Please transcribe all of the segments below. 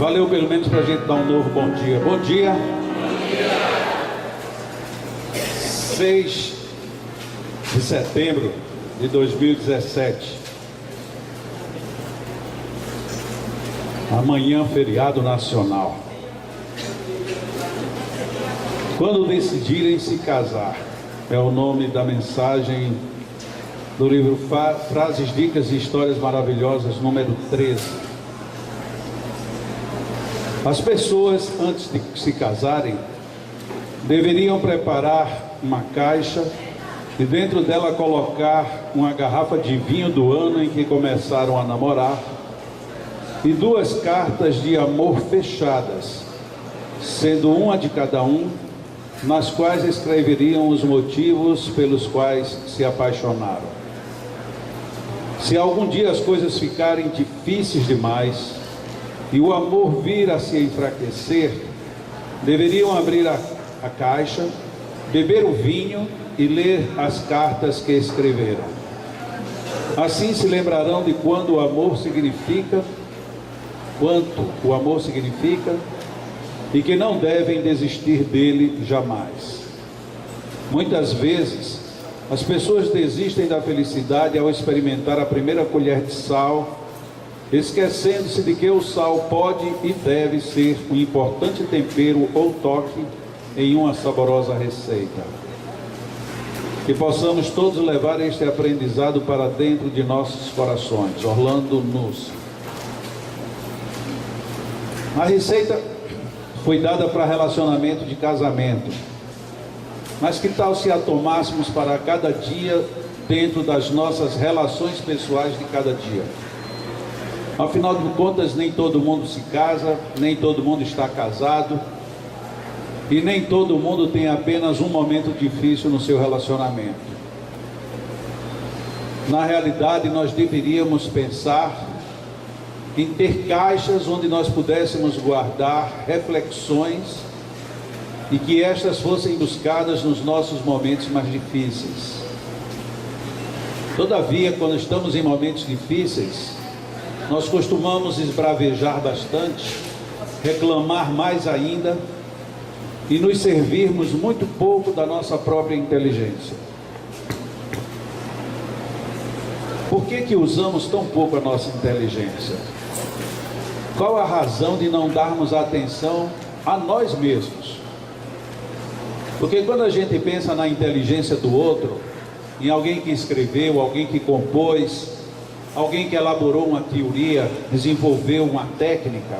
Valeu pelo menos para a gente dar um novo bom dia. Bom dia. 6 de setembro de 2017. Amanhã, feriado nacional. Quando decidirem se casar, é o nome da mensagem do livro Frases, Dicas e Histórias Maravilhosas, número 13. As pessoas, antes de se casarem, deveriam preparar uma caixa e dentro dela colocar uma garrafa de vinho do ano em que começaram a namorar e 2 cartas de amor fechadas, sendo uma de cada um, nas quais escreveriam os motivos pelos quais se apaixonaram. Se algum dia as coisas ficarem difíceis demais e o amor vir a se enfraquecer, deveriam abrir a caixa, beber o vinho e ler as cartas que escreveram. Assim se lembrarão de quanto o amor significa e que não devem desistir dele jamais. Muitas vezes, as pessoas desistem da felicidade ao experimentar a primeira colher de sal, esquecendo-se de que o sal pode e deve ser um importante tempero ou toque em uma saborosa receita. Que possamos todos levar este aprendizado para dentro de nossos corações. Orlando Nuss. A receita foi dada para relacionamento de casamento, mas que tal se a tomássemos para cada dia dentro das nossas relações pessoais de cada dia? Afinal de contas, nem todo mundo se casa, nem todo mundo está casado, e nem todo mundo tem apenas um momento difícil no seu relacionamento. Na realidade, nós deveríamos pensar em ter caixas onde nós pudéssemos guardar reflexões e que estas fossem buscadas nos nossos momentos mais difíceis. Todavia, quando estamos em momentos difíceis, nós costumamos esbravejar bastante, reclamar mais ainda e nos servirmos muito pouco da nossa própria inteligência. Por que usamos tão pouco a nossa inteligência? Qual a razão de não darmos atenção a nós mesmos? Porque quando a gente pensa na inteligência do outro, em alguém que escreveu, alguém que compôs, alguém que elaborou uma teoria, desenvolveu uma técnica,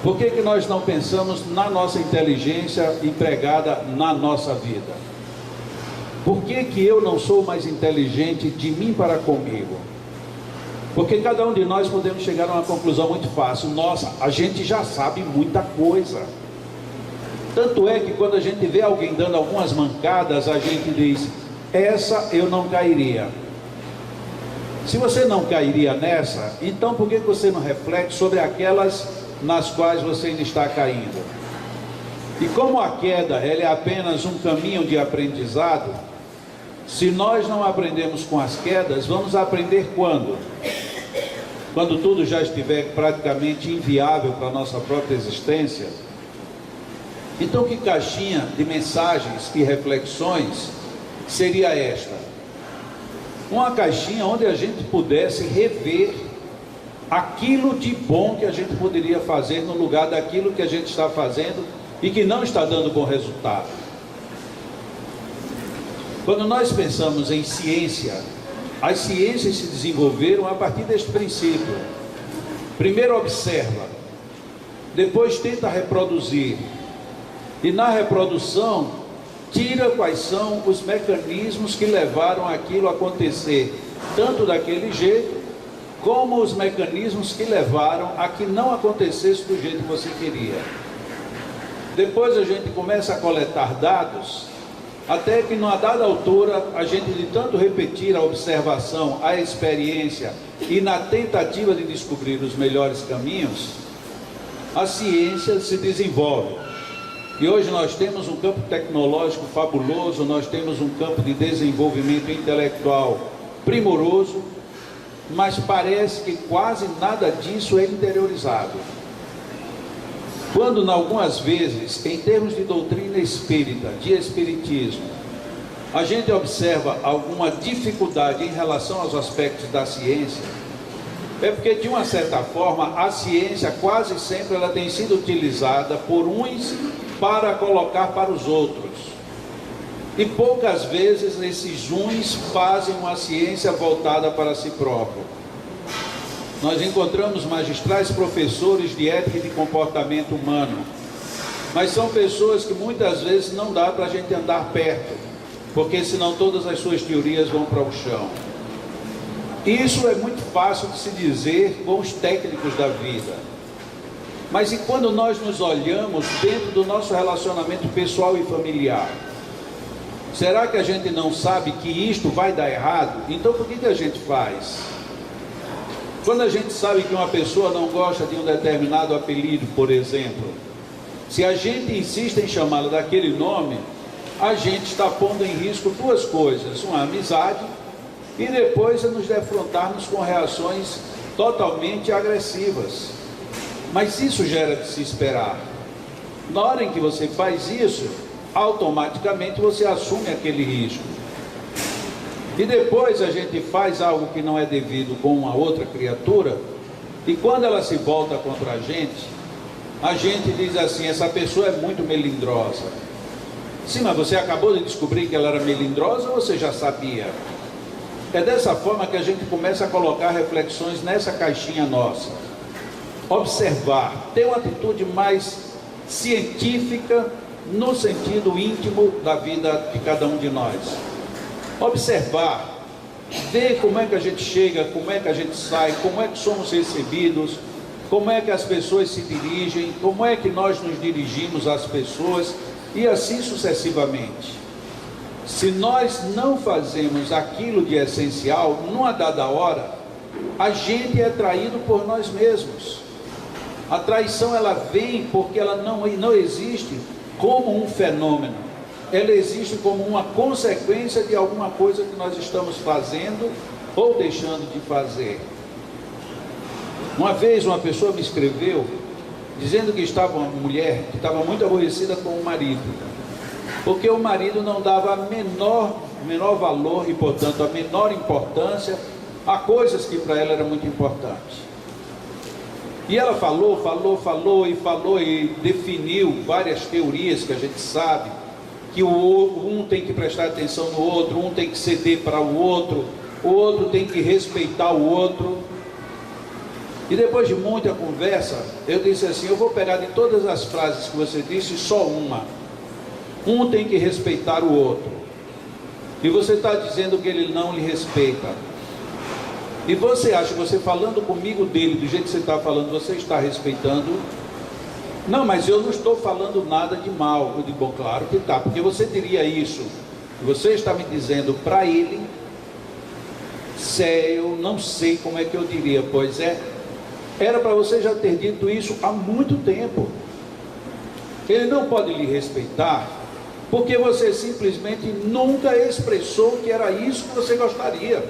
por que nós não pensamos na nossa inteligência empregada na nossa vida? Por que eu não sou mais inteligente de mim para comigo? Porque cada um de nós podemos chegar a uma conclusão muito fácil. Nossa, a gente já sabe muita coisa. Tanto é que quando a gente vê alguém dando algumas mancadas, a gente diz, essa eu não cairia. Se você não cairia nessa, então por que você não reflete sobre aquelas nas quais você ainda está caindo? E como a queda ela é apenas um caminho de aprendizado, se nós não aprendemos com as quedas, vamos aprender quando? Quando tudo já estiver praticamente inviável para a nossa própria existência. Então que caixinha de mensagens e reflexões seria esta? Uma caixinha onde a gente pudesse rever aquilo de bom que a gente poderia fazer no lugar daquilo que a gente está fazendo e que não está dando bom resultado. Quando nós pensamos em ciência, as ciências se desenvolveram a partir deste princípio. Primeiro observa, depois tenta reproduzir, e na reprodução tira quais são os mecanismos que levaram aquilo a acontecer, tanto daquele jeito, como os mecanismos que levaram a que não acontecesse do jeito que você queria. Depois a gente começa a coletar dados, até que numa dada altura, a gente de tanto repetir a observação, a experiência e na tentativa de descobrir os melhores caminhos, a ciência se desenvolve. E hoje nós temos um campo tecnológico fabuloso, nós temos um campo de desenvolvimento intelectual primoroso, mas parece que quase nada disso é interiorizado. Quando, algumas vezes, em termos de doutrina espírita, de espiritismo, a gente observa alguma dificuldade em relação aos aspectos da ciência, é porque, de uma certa forma, a ciência quase sempre ela tem sido utilizada por uns para colocar para os outros. E poucas vezes esses uns fazem uma ciência voltada para si próprio. Nós encontramos magistrais professores de ética e de comportamento humano, mas são pessoas que muitas vezes não dá para a gente andar perto, porque senão todas as suas teorias vão para o chão. Isso é muito fácil de se dizer com os técnicos da vida. Mas e quando nós nos olhamos dentro do nosso relacionamento pessoal e familiar? Será que a gente não sabe que isto vai dar errado? Então por que a gente faz? Quando a gente sabe que uma pessoa não gosta de um determinado apelido, por exemplo, se a gente insiste em chamá-la daquele nome, a gente está pondo em risco duas coisas: uma amizade e depois nos defrontarmos com reações totalmente agressivas. Mas isso gera de se esperar. Na hora em que você faz isso, automaticamente você assume aquele risco. E depois a gente faz algo que não é devido com uma outra criatura, e quando ela se volta contra a gente diz assim: essa pessoa é muito melindrosa. Sim, mas você acabou de descobrir que ela era melindrosa ou você já sabia? É dessa forma que a gente começa a colocar reflexões nessa caixinha nossa. Observar, ter uma atitude mais científica no sentido íntimo da vida de cada um de nós. Observar, ver como é que a gente chega, como é que a gente sai, como é que somos recebidos, como é que as pessoas se dirigem, como é que nós nos dirigimos às pessoas e assim sucessivamente. Se nós não fazemos aquilo de essencial, numa dada hora, a gente é traído por nós mesmos. A traição ela vem porque ela não existe como um fenômeno. Ela existe como uma consequência de alguma coisa que nós estamos fazendo ou deixando de fazer. Uma vez uma pessoa me escreveu dizendo que estava uma mulher que estava muito aborrecida com o marido, porque o marido não dava menor valor e, portanto, a menor importância a coisas que para ela eram muito importantes. E ela falou e definiu várias teorias que a gente sabe, que um tem que prestar atenção no outro, um tem que ceder para o outro tem que respeitar o outro. E depois de muita conversa, eu disse assim: eu vou pegar de todas as frases que você disse, só uma. Um tem que respeitar o outro. E você está dizendo que ele não lhe respeita. E você acha que você falando comigo dele, do jeito que você está falando, você está respeitando? Não, mas eu não estou falando nada de mal. Eu digo: bom, claro que está, porque você diria isso. Você está me dizendo para ele, eu não sei como é que eu diria. Pois é, era para você já ter dito isso há muito tempo. Ele não pode lhe respeitar, porque você simplesmente nunca expressou que era isso que você gostaria.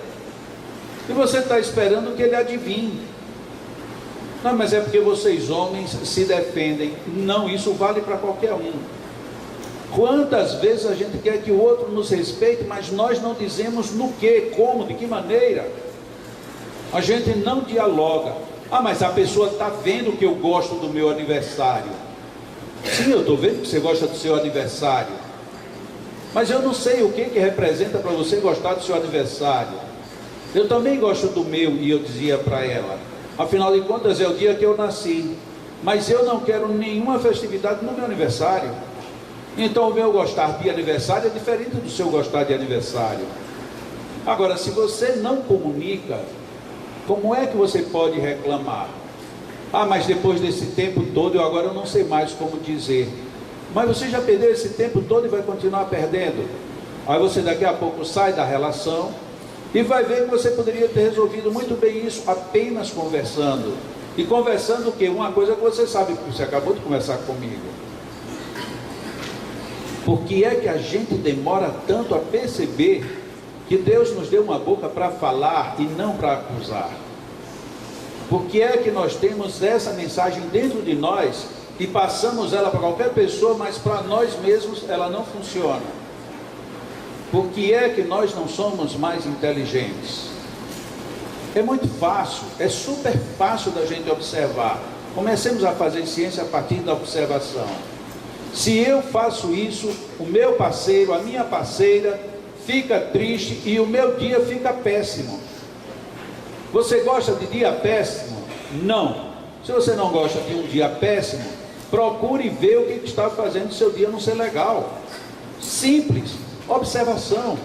E você está esperando que ele adivinhe. Não, mas é porque vocês homens se defendem. Não, isso vale para qualquer um. Quantas vezes a gente quer que o outro nos respeite, mas nós não dizemos no que, como, de que maneira. A gente não dialoga. Ah, mas a pessoa está vendo que eu gosto do meu aniversário. Sim, eu estou vendo que você gosta do seu aniversário. Mas eu não sei o que representa para você gostar do seu aniversário. Eu também gosto do meu, e eu dizia para ela: afinal de contas é o dia que eu nasci, mas eu não quero nenhuma festividade no meu aniversário. Então o meu gostar de aniversário é diferente do seu gostar de aniversário. Agora, se você não comunica, como é que você pode reclamar? Ah, mas depois desse tempo todo, eu não sei mais como dizer. Mas você já perdeu esse tempo todo e vai continuar perdendo. Aí você daqui a pouco sai da relação e vai ver que você poderia ter resolvido muito bem isso apenas conversando. E conversando o quê? Uma coisa que você sabe, porque você acabou de conversar comigo. Por que é que a gente demora tanto a perceber que Deus nos deu uma boca para falar e não para acusar? Por que é que nós temos essa mensagem dentro de nós e passamos ela para qualquer pessoa, mas para nós mesmos ela não funciona. Por que é que nós não somos mais inteligentes? É muito fácil, é super fácil da gente observar. Comecemos a fazer ciência a partir da observação. Se eu faço isso, o meu parceiro, a minha parceira fica triste e o meu dia fica péssimo. Você gosta de dia péssimo? Não. Se você não gosta de um dia péssimo, procure ver o que está fazendo o seu dia não ser legal. Simples, observação.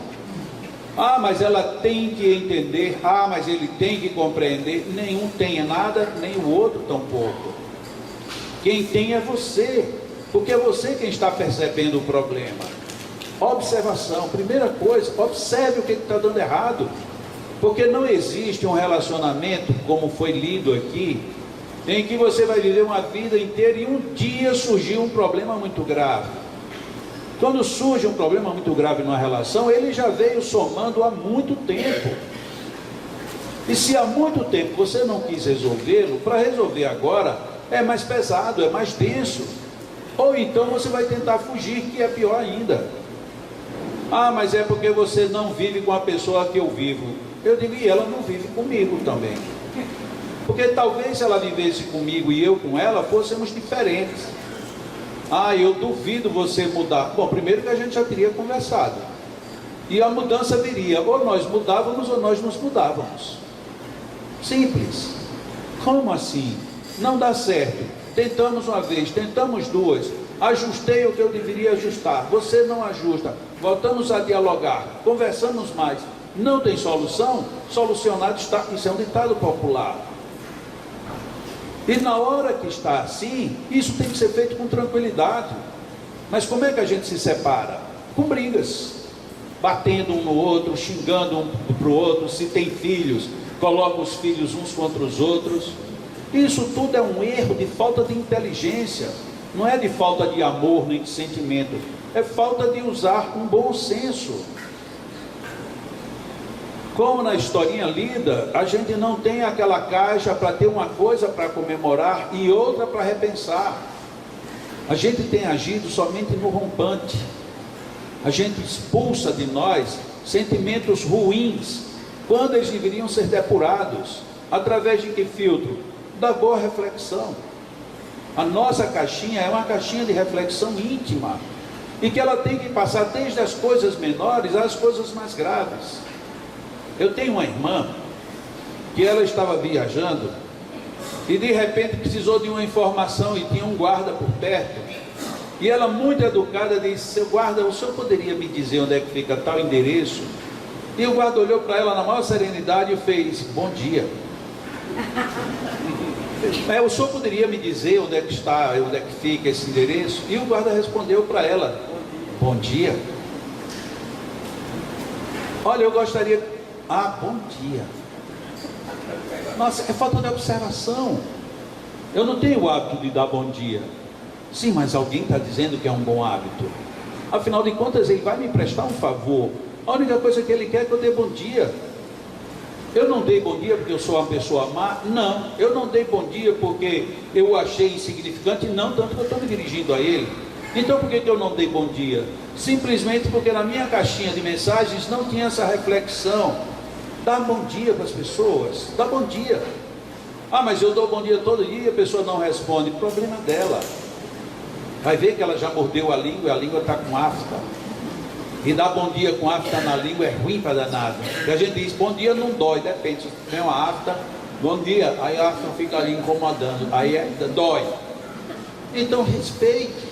Ah, mas ela tem que entender. Ah, mas ele tem que compreender. Nenhum tem nada, nem o outro tampouco. Quem tem é você, porque é você quem está percebendo o problema. Observação, primeira coisa, observe o que está dando errado. Porque não existe um relacionamento, como foi lido aqui, em que você vai viver uma vida inteira e um dia surgiu um problema muito grave. Quando surge um problema muito grave numa relação, ele já veio somando há muito tempo. E se há muito tempo você não quis resolvê-lo, para resolver agora é mais pesado, é mais denso. Ou então você vai tentar fugir, que é pior ainda. Ah, mas é porque você não vive com a pessoa que eu vivo. Eu digo, e ela não vive comigo também. Porque talvez se ela vivesse comigo e eu com ela, fôssemos diferentes. Ah, eu duvido você mudar. Bom, primeiro que a gente já teria conversado. E a mudança viria, ou nós mudávamos ou nós nos mudávamos. Simples. Como assim? Não dá certo. Tentamos uma vez, tentamos duas. Ajustei o que eu deveria ajustar. Você não ajusta. Voltamos a dialogar. Conversamos mais. Não tem solução? Solucionado está. Isso é um ditado popular. E na hora que está assim, isso tem que ser feito com tranquilidade. Mas como é que a gente se separa? Com brigas, batendo um no outro, xingando um para o outro. Se tem filhos, coloca os filhos uns contra os outros. Isso tudo é um erro de falta de inteligência. Não é de falta de amor nem de sentimento. É falta de usar um bom senso. Como na historinha lida, a gente não tem aquela caixa para ter uma coisa para comemorar e outra para repensar. A gente tem agido somente no rompante. A gente expulsa de nós sentimentos ruins, quando eles deveriam ser depurados. Através de que filtro? Da boa reflexão. A nossa caixinha é uma caixinha de reflexão íntima, e que ela tem que passar desde as coisas menores às coisas mais graves. Eu tenho uma irmã que ela estava viajando e de repente precisou de uma informação e tinha um guarda por perto, e ela, muito educada, disse: seu guarda, o senhor poderia me dizer onde é que fica tal endereço? E o guarda olhou para ela na maior serenidade e fez: bom dia. O senhor poderia me dizer onde é que está, onde é que fica esse endereço? E o guarda respondeu para ela: bom dia. Olha, eu gostaria... Ah, bom dia. Nossa, é falta de observação. Eu não tenho o hábito de dar bom dia. Sim, mas alguém está dizendo que é um bom hábito. Afinal de contas, ele vai me prestar um favor. A única coisa que ele quer é que eu dê bom dia. Eu não dei bom dia porque eu sou uma pessoa má? Não. Eu não dei bom dia porque eu o achei insignificante? Não, tanto que eu estou me dirigindo a ele. Então por que eu não dei bom dia? Simplesmente porque na minha caixinha de mensagens não tinha essa reflexão. Dá bom dia para as pessoas. Dá bom dia. Ah, mas eu dou bom dia todo dia e a pessoa não responde. Problema dela. Vai ver que ela já mordeu a língua e a língua está com afta. E dar bom dia com afta na língua é ruim para danado. E a gente diz: bom dia não dói, depende. Se tem uma afta, bom dia, aí a afta fica ali incomodando, aí dói. Então respeite.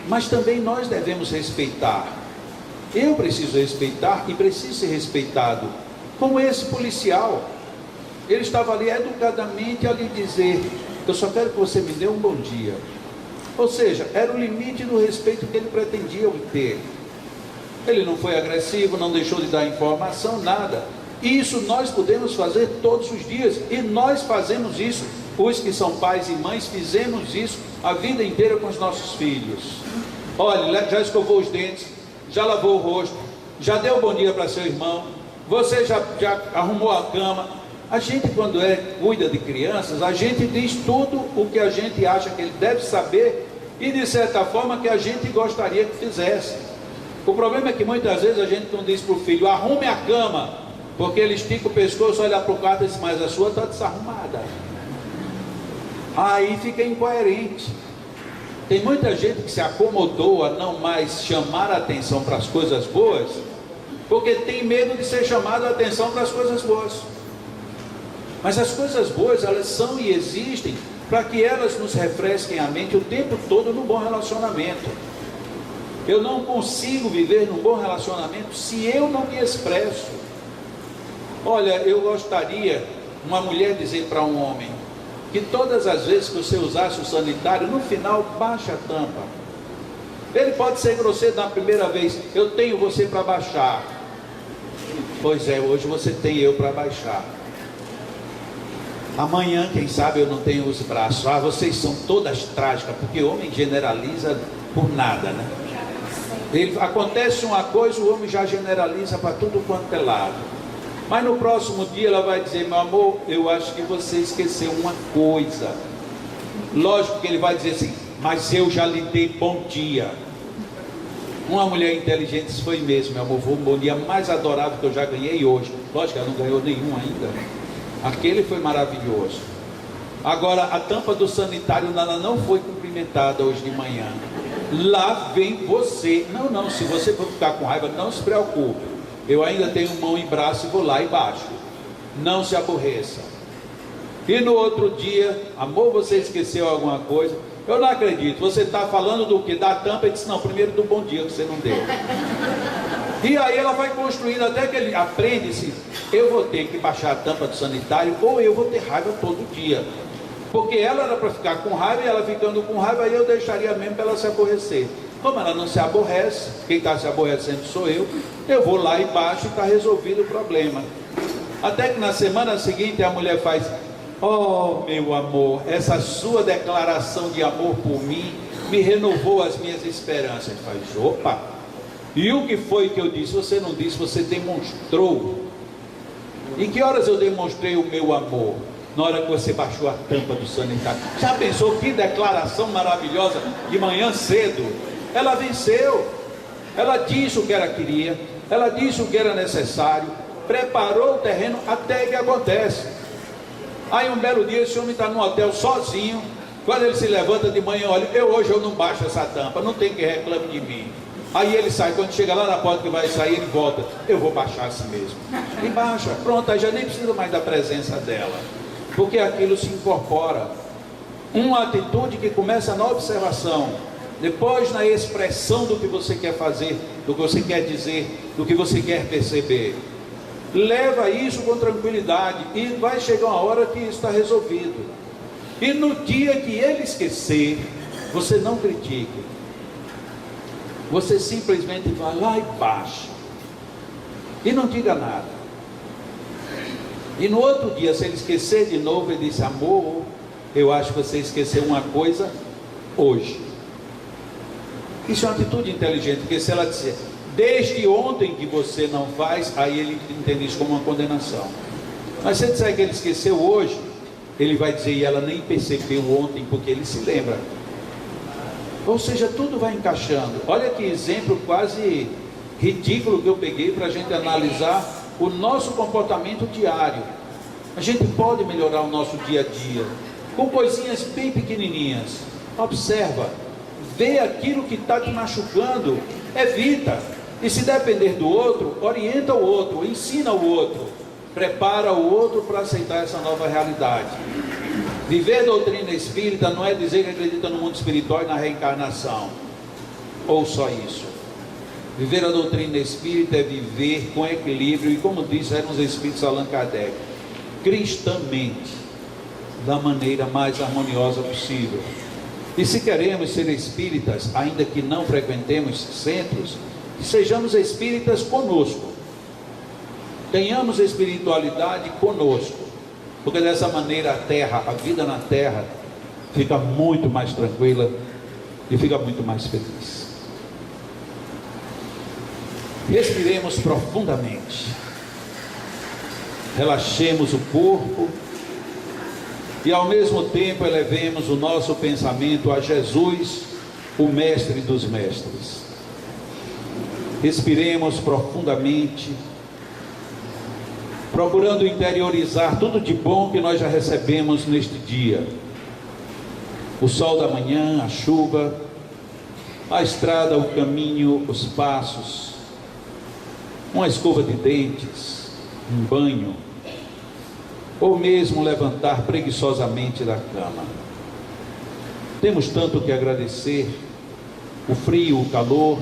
Mas também nós devemos respeitar. Eu preciso respeitar e preciso ser respeitado. Como esse policial. Ele estava ali educadamente a lhe dizer: eu só quero que você me dê um bom dia. Ou seja, era o limite do respeito que ele pretendia obter. Ele não foi agressivo, não deixou de dar informação, nada. Isso nós podemos fazer todos os dias, e nós fazemos isso. Os que são pais e mães fizemos isso a vida inteira com os nossos filhos. Olha, já escovou os dentes, já lavou o rosto, já deu bom dia para seu irmão, você já arrumou a cama. A gente, quando cuida de crianças, a gente diz tudo o que a gente acha que ele deve saber e, de certa forma, que a gente gostaria que fizesse. O problema é que muitas vezes a gente não diz para o filho: arrume a cama, porque ele estica o pescoço, olha para o quarto e diz: mas a sua está desarrumada. Aí fica incoerente. Tem muita gente que se acomodou a não mais chamar a atenção para as coisas boas, porque tem medo de ser chamado a atenção para as coisas boas. Mas as coisas boas, elas são e existem para que elas nos refresquem a mente o tempo todo no bom relacionamento. Eu não consigo viver num bom relacionamento se eu não me expresso. Olha, eu gostaria, uma mulher dizer para um homem, que todas as vezes que você usasse o sanitário, no final, baixe a tampa. Ele pode ser grosseiro na primeira vez: eu tenho você para baixar. Pois é, hoje você tem eu para baixar. Amanhã, quem sabe, eu não tenho os braços. Ah, vocês são todas trágicas, porque o homem generaliza por nada, né? Acontece uma coisa, o homem já generaliza para tudo quanto é lado. Mas no próximo dia ela vai dizer: meu amor, eu acho que você esqueceu uma coisa. Lógico que ele vai dizer assim: mas eu já lhe dei bom dia. Uma mulher inteligente, isso foi mesmo, meu amor, foi o bom dia mais adorável que eu já ganhei hoje. Lógico que ela não ganhou nenhum ainda. Aquele foi maravilhoso. Agora, a tampa do sanitário, ela não foi cumprimentada hoje de manhã. Lá vem você. Não, se você for ficar com raiva, não se preocupe. Eu ainda tenho mão e braço e vou lá e baixo. Não se aborreça. E no outro dia: amor, você esqueceu alguma coisa? Eu não acredito. Você está falando do que? Da tampa? Ele disse: não, primeiro do bom dia que você não deu. E aí ela vai construindo até que ele aprende-se: eu vou ter que baixar a tampa do sanitário, ou eu vou ter raiva todo dia. Porque ela era para ficar com raiva, e ela ficando com raiva, aí eu deixaria mesmo para ela se aborrecer. Como ela não se aborrece, quem está se aborrecendo sou eu vou lá e baixo e está resolvido o problema. Até que na semana seguinte a mulher faz: oh meu amor, essa sua declaração de amor por mim me renovou as minhas esperanças. Ele faz: opa, e o que foi que eu disse? Você não disse, você demonstrou. Em que horas eu demonstrei o meu amor? Na hora que você baixou a tampa do sanitário. Já pensou que declaração maravilhosa de manhã cedo? Ela venceu. Ela disse o que ela queria, ela disse o que era necessário, preparou o terreno até que acontece. Aí um belo dia esse homem está no hotel sozinho. Quando ele se levanta de manhã, olha: hoje eu não baixo essa tampa, não tem que reclame de mim. Aí ele sai, quando chega lá na porta que vai sair, ele volta: eu vou baixar assim mesmo. E baixa, pronto, aí já nem precisa mais da presença dela, porque aquilo se incorpora. Uma atitude que começa na observação, depois na expressão do que você quer fazer, do que você quer dizer, do que você quer perceber. Leva isso com tranquilidade e vai chegar uma hora que isso está resolvido. E no dia que ele esquecer, você não critique, você simplesmente vai lá e baixa e não diga nada. E no outro dia, se ele esquecer de novo, ele diz: amor, eu acho que você esqueceu uma coisa hoje. Isso é uma atitude inteligente, porque se ela disser: desde ontem que você não faz, aí ele entende isso como uma condenação. Mas se ele disser que ele esqueceu hoje, ele vai dizer: e ela nem percebeu ontem, porque ele se lembra. Ou seja, tudo vai encaixando. Olha que exemplo quase ridículo que eu peguei para a gente analisar o nosso comportamento diário. A gente pode melhorar o nosso dia a dia com coisinhas bem pequenininhas. Observa, vê aquilo que está te machucando, evita. E se depender do outro, orienta o outro, ensina o outro, prepara o outro para aceitar essa nova realidade. Viver doutrina espírita não é dizer que acredita no mundo espiritual e na reencarnação, ou só isso. Viver a doutrina espírita é viver com equilíbrio e, como disse os Espíritos Allan Kardec, cristamente, da maneira mais harmoniosa possível. E se queremos ser espíritas, ainda que não frequentemos centros, que sejamos espíritas conosco, tenhamos espiritualidade conosco, porque dessa maneira a terra, a vida na terra, fica muito mais tranquila e fica muito mais feliz. Respiremos profundamente relaxemos o corpo e ao mesmo tempo elevemos o nosso pensamento a Jesus, o Mestre dos Mestres. Respiremos profundamente, procurando interiorizar tudo de bom que nós já recebemos neste dia. O sol da manhã, a chuva, a estrada, o caminho, os passos, uma escova de dentes, um banho, ou mesmo levantar preguiçosamente da cama. Temos tanto que agradecer: o frio, o calor,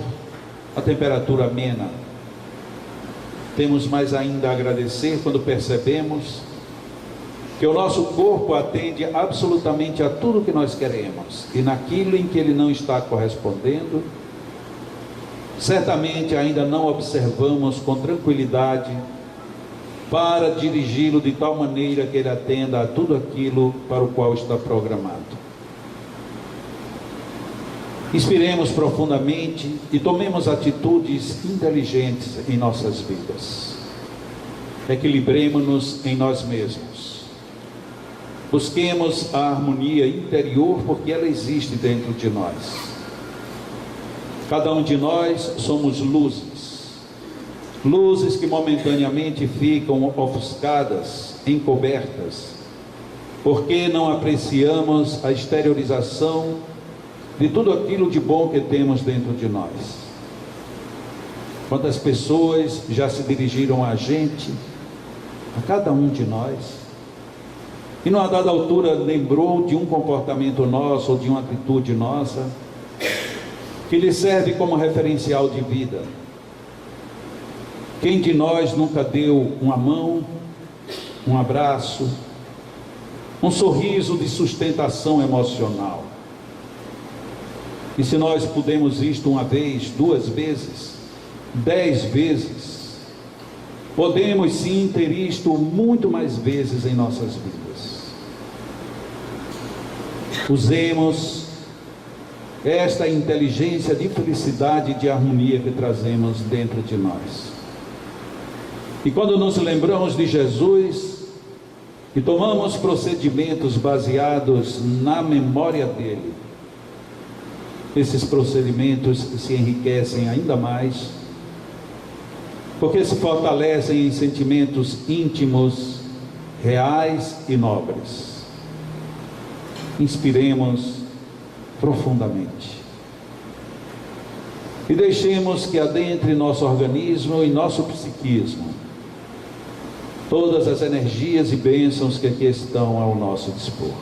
a temperatura amena. Temos mais ainda a agradecer quando percebemos que o nosso corpo atende absolutamente a tudo que nós queremos, e naquilo em que ele não está correspondendo, certamente ainda não observamos com tranquilidade para dirigi-lo de tal maneira que ele atenda a tudo aquilo para o qual está programado. Inspiremos profundamente e tomemos atitudes inteligentes em nossas vidas. Equilibremos-nos em nós mesmos. Busquemos a harmonia interior, porque ela existe dentro de nós. Cada um de nós somos luzes. Luzes que momentaneamente ficam ofuscadas, encobertas, porque não apreciamos a exteriorização de tudo aquilo de bom que temos dentro de nós. Quantas pessoas já se dirigiram a gente, a cada um de nós, e numa dada altura lembrou de um comportamento nosso ou de uma atitude nossa que lhe serve como referencial de vida. Quem de nós nunca deu uma mão, um abraço, um sorriso de sustentação emocional? E se nós pudemos isto uma vez, 2 vezes, 10 vezes, podemos sim ter isto muito mais vezes em nossas vidas. Usemos esta inteligência de felicidade e de harmonia que trazemos dentro de nós. E quando nos lembramos de Jesus e tomamos procedimentos baseados na memória dele, esses procedimentos se enriquecem ainda mais, porque se fortalecem em sentimentos íntimos, reais e nobres. Inspiremos profundamente e deixemos que adentre nosso organismo e nosso psiquismo todas as energias e bênçãos que aqui estão ao nosso dispor.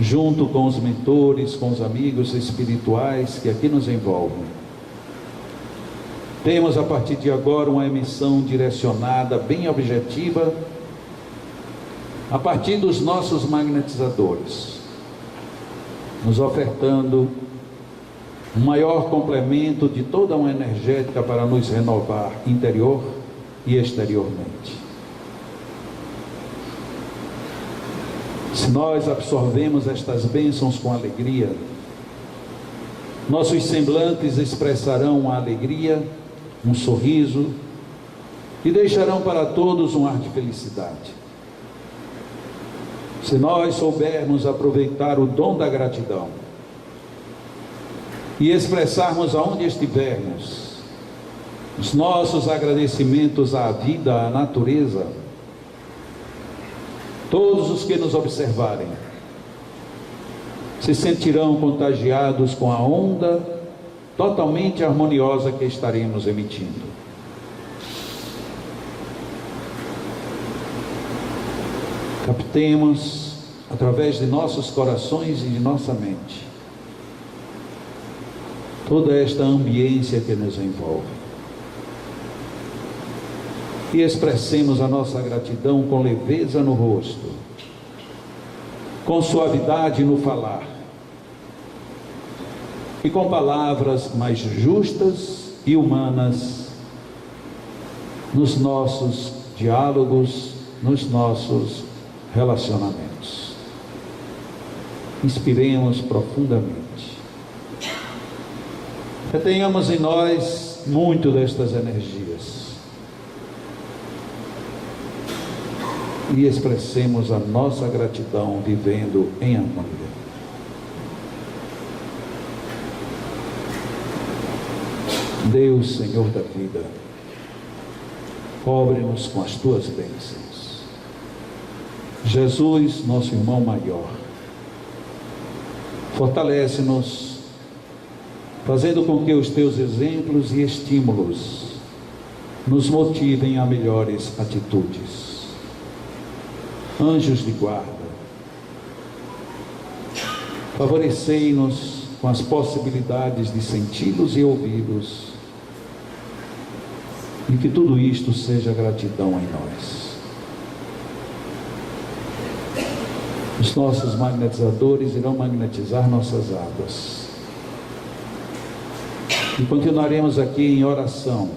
Junto com os mentores, com os amigos espirituais que aqui nos envolvem, temos a partir de agora uma emissão direcionada, bem objetiva, a partir dos nossos magnetizadores, nos ofertando um maior complemento de toda uma energética para nos renovar interior e exteriormente. Se nós absorvemos estas bênçãos com alegria, nossos semblantes expressarão a alegria, um sorriso, e deixarão para todos um ar de felicidade. Se nós soubermos aproveitar o dom da gratidão e expressarmos aonde estivermos os nossos agradecimentos à vida, à natureza, todos os que nos observarem se sentirão contagiados com a onda totalmente harmoniosa que estaremos emitindo. Captemos, através de nossos corações e de nossa mente, toda esta ambiência que nos envolve. E expressemos a nossa gratidão com leveza no rosto, com suavidade no falar, e com palavras mais justas e humanas nos nossos diálogos, nos nossos relacionamentos. Inspiremos profundamente. Retenhamos em nós muito destas energias. e expressemos a nossa gratidão vivendo em harmonia. Deus, Senhor da vida, cobre-nos com as tuas bênçãos. Jesus, nosso irmão maior, fortalece-nos, fazendo com que os teus exemplos e estímulos nos motivem a melhores atitudes. Anjos de guarda, favorecei-nos com as possibilidades de senti-los e ouvi-los, e que tudo isto seja gratidão em nós. Os nossos magnetizadores irão magnetizar nossas águas, e continuaremos aqui em oração,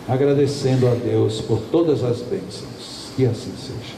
agradecendo a Deus por todas as bênçãos. Que assim seja.